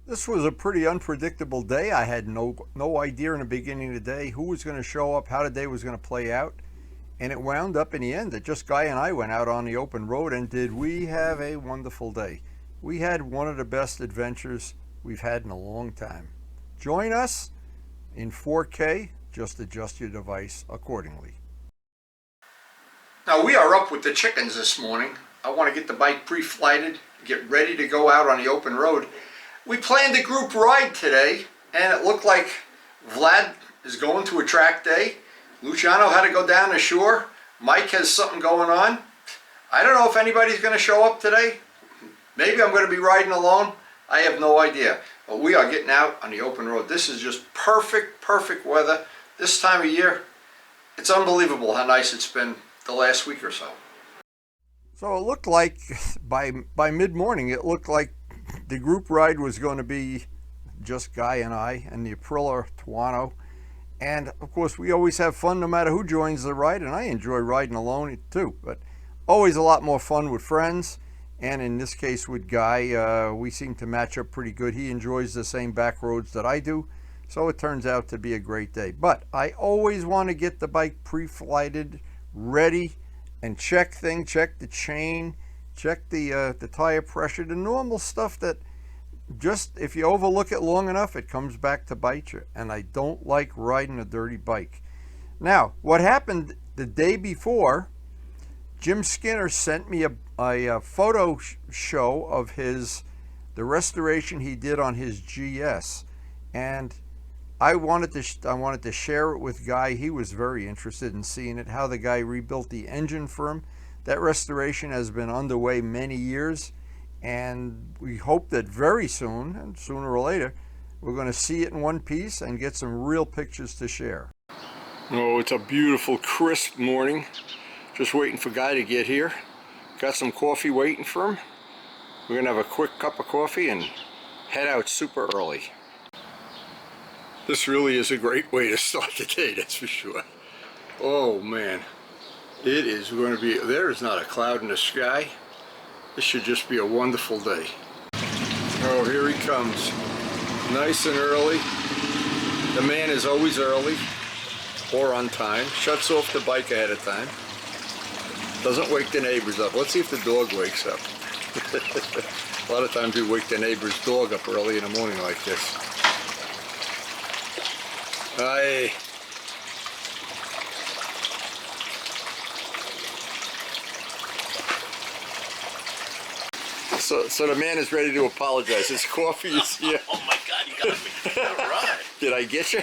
This was a pretty unpredictable day. I had no idea in the beginning of the day who was going to show up, how the day was going to play out. And it wound up in the end that just Guy and I went out on the open road, and did we have a wonderful day. We had one of the best adventures we've had in a long time. Join us in 4K. Just adjust your device accordingly. Now we are up with the chickens this morning. I want to get the bike pre-flighted, get ready to go out on the open road. We planned a group ride today, and it looked like Vlad is going to a track day. Luciano had to go down the shore. Mike has something going on. I don't know if anybody's going to show up today. Maybe I'm going to be riding alone. I have no idea. But we are getting out on the open road. This is just perfect weather. This time of year, it's unbelievable how nice it's been the last week or so. So it looked like by mid-morning, it looked like the group ride was going to be just Guy and I and the APRILIA Tuono. And of course, we always have fun no matter who joins the ride, and I enjoy riding alone too, but always a lot more fun with friends. And in this case with Guy, we seem to match up pretty good. He enjoys the same back roads that I do, so it turns out to be a great day. But I always want to get the bike pre-flighted, ready, and check the chain, check the tire pressure, the normal stuff that just if you overlook it long enough, it comes back to bite you. And I don't like riding a dirty bike. Now, what happened the day before, Jim Skinner sent me a photo show of the restoration he did on his GS, and I wanted to share it with Guy. He was very interested in seeing it, how the guy rebuilt the engine for him. That restoration has been underway many years, and we hope that very soon, and sooner or later, we're going to see it in one piece and get some real pictures to share. Oh, it's a beautiful, crisp morning. Just waiting for Guy to get here. Got some coffee waiting for him. We're going to have a quick cup of coffee and head out super early. This really is a great way to start the day, that's for sure. Oh man, it is going to be, there is not a cloud in the sky. This should just be a wonderful day. Oh, here he comes. Nice and early. The man is always early or on time. Shuts off the bike ahead of time. Doesn't wake the neighbors up. Let's see if the dog wakes up. A lot of times we wake the neighbor's dog up early in the morning like this. Hi. So the man is ready to apologize. His coffee is here. Oh my God, you got me. All right. Did I get you?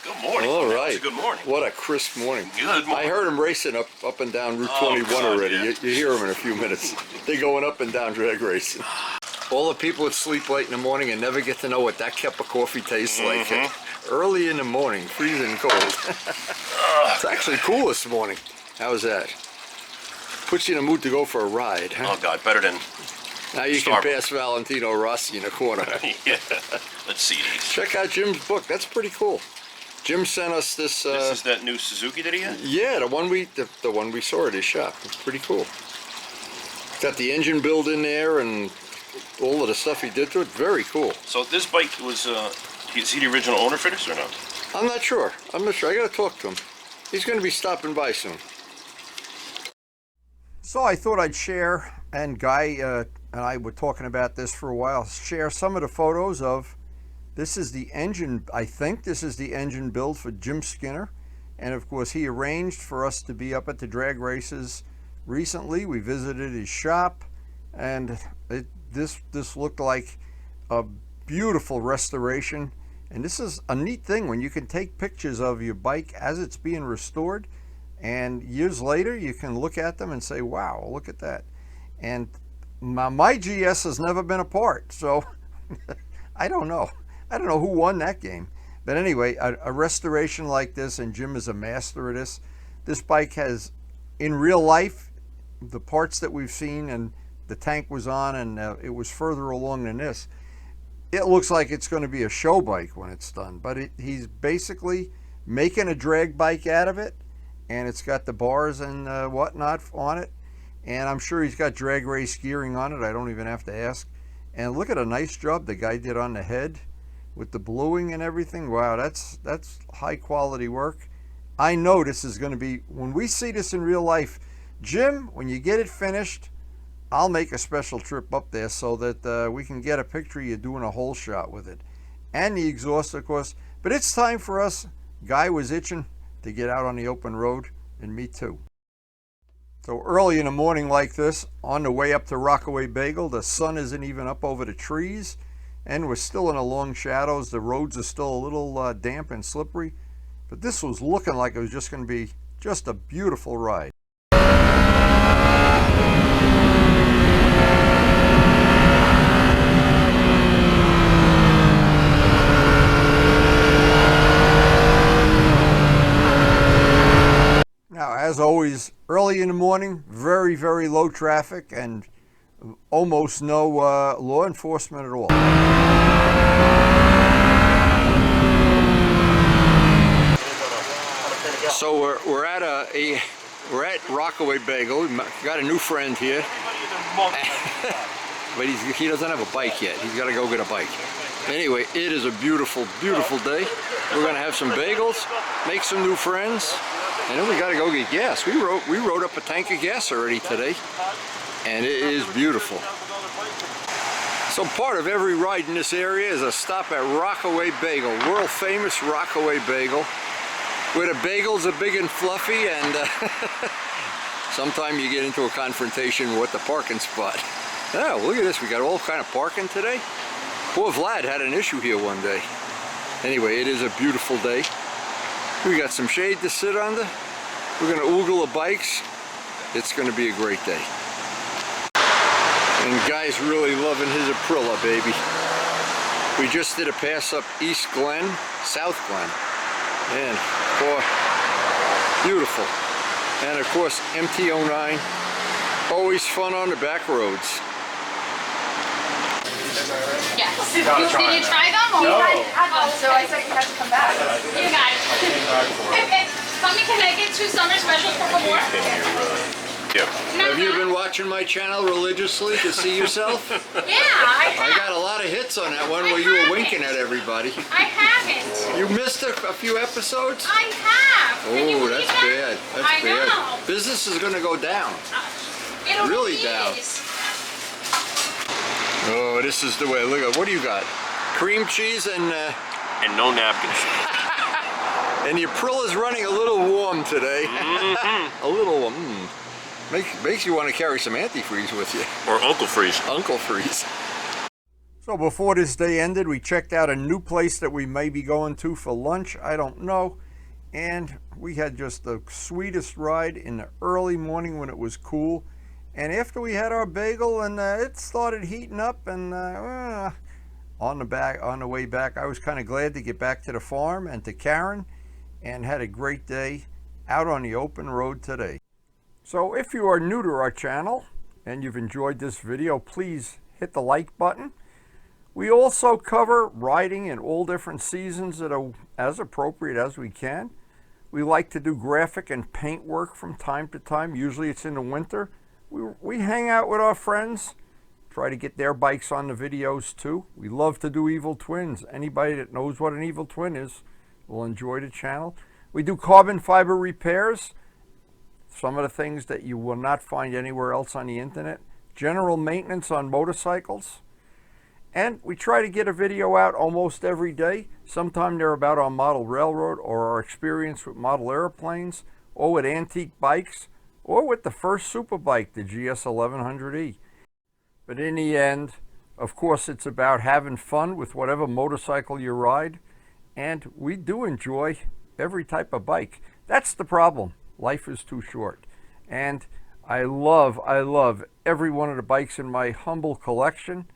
Good morning. All right. Good morning. What a crisp morning. Good morning. I heard him racing up and down Route 21 already. Yeah. You hear him in a few minutes. They're going up and down drag racing. All the people that sleep late in the morning and never get to know what that cup of coffee tastes like. Early in the morning, freezing cold. It's actually cool this morning. How's that? Puts you in a mood to go for a ride, huh? Oh God, better than now you can pass Valentino Rossi in the corner. Yeah. Let's see these. Check out Jim's book. That's pretty cool. Jim sent us this. This is that new Suzuki that he had? Yeah, the one we saw at his shop. It's pretty cool. Got the engine build in there and all of the stuff he did to it. Very cool. So this bike was, is he the original owner for this or not? I'm not sure. I got to talk to him. He's going to be stopping by soon. So I thought I'd share, and Guy and I were talking about this for a while, share some of the photos of, this is the engine, I think this is the engine build for Jim Skinner. And of course he arranged for us to be up at the drag races recently. We visited his shop, and this looked like a beautiful restoration. And this is a neat thing when you can take pictures of your bike as it's being restored, and years later you can look at them and say, wow, look at that. And my GS has never been apart, so I don't know who won that game. But anyway, a restoration like this, and Jim is a master of this bike has, in real life, the parts that we've seen, and the tank was on, and it was further along than this. It looks like it's going to be a show bike when it's done, but he's basically making a drag bike out of it, and it's got the bars and whatnot on it, and I'm sure he's got drag race gearing on it. I don't even have to ask. And look at a nice job the guy did on the head with the bluing and everything. Wow, that's high quality work. I know this is going to be, when we see this in real life, Jim, when you get it finished, I'll make a special trip up there so that we can get a picture of you doing a whole shot with it. And the exhaust, of course. But it's time for us. Guy was itching to get out on the open road, and me too. So early in the morning like this, on the way up to Rockaway Bagel, the sun isn't even up over the trees, and we're still in the long shadows. The roads are still a little damp and slippery, but this was looking like it was just going to be just a beautiful ride. Now, as always, early in the morning, very, very low traffic and almost no law enforcement at all. So we're at Rockaway Bagel. We got a new friend here, but he doesn't have a bike yet. He's got to go get a bike. Anyway, it is a beautiful, beautiful day. We're gonna have some bagels, make some new friends, and then we got to go get gas. We rode up a tank of gas already today, and it is beautiful. So part of every ride in this area is a stop at Rockaway Bagel, world famous Rockaway Bagel, where the bagels are big and fluffy, and sometime you get into a confrontation with the parking spot. Oh, look at this, we got all kind of parking today. Poor Vlad had an issue here one day. Anyway, it is a beautiful day. We got some shade to sit under. We're gonna oogle the bikes. It's gonna be a great day. And Guy's really loving his Aprilia, baby. We just did a pass up East Glen, South Glen. And boy, beautiful. And of course, MT09, always fun on the back roads. Yes. Did you try them? No. So I said you had to come back. You got it. Can I get 2 summer specials for favor? Yep. Have you been watching my channel religiously to see yourself? Yeah, I have. I got a lot of hits on that one where you were winking at everybody. I haven't. You missed a few episodes? I have. Can you Oh, believe that's that? bad. That's I bad. know. Business is going to go down. It Really down. is. Oh, this is the way. Look at, what do you got? Cream cheese and no napkins. and the Aprilia's running a little warm today. A little warm. Makes you want to carry some antifreeze with you. Or Uncle Freeze. Uncle Freeze. So before this day ended, we checked out a new place that we may be going to for lunch. I don't know. And we had just the sweetest ride in the early morning when it was cool. And after we had our bagel and it started heating up, and on the way back, I was kind of glad to get back to the farm and to Karen, and had a great day out on the open road today. So if you are new to our channel and you've enjoyed this video, please hit the like button. We also cover riding in all different seasons that are as appropriate as we can. We like to do graphic and paint work from time to time. Usually it's in the winter. We hang out with our friends, try to get their bikes on the videos too. We love to do evil twins. Anybody that knows what an evil twin is will enjoy the channel. We do carbon fiber repairs, some of the things that you will not find anywhere else on the internet. General maintenance on motorcycles. And we try to get a video out almost every day. Sometimes they're about our model railroad or our experience with model airplanes or with antique bikes or with the first super bike, the GS1100E. But in the end, of course, it's about having fun with whatever motorcycle you ride. And we do enjoy every type of bike. That's the problem. Life is too short. And I love every one of the bikes in my humble collection.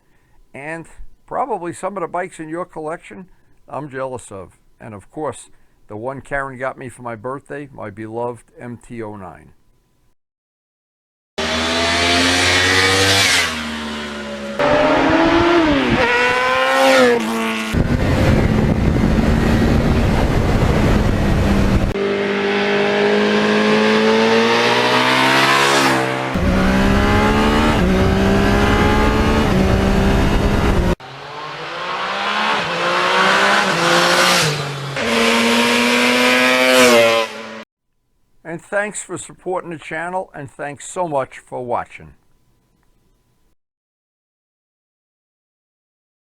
And probably some of the bikes in your collection I'm jealous of. And of course, the one Karen got me for my birthday, my beloved MT09. And thanks for supporting the channel, and thanks so much for watching.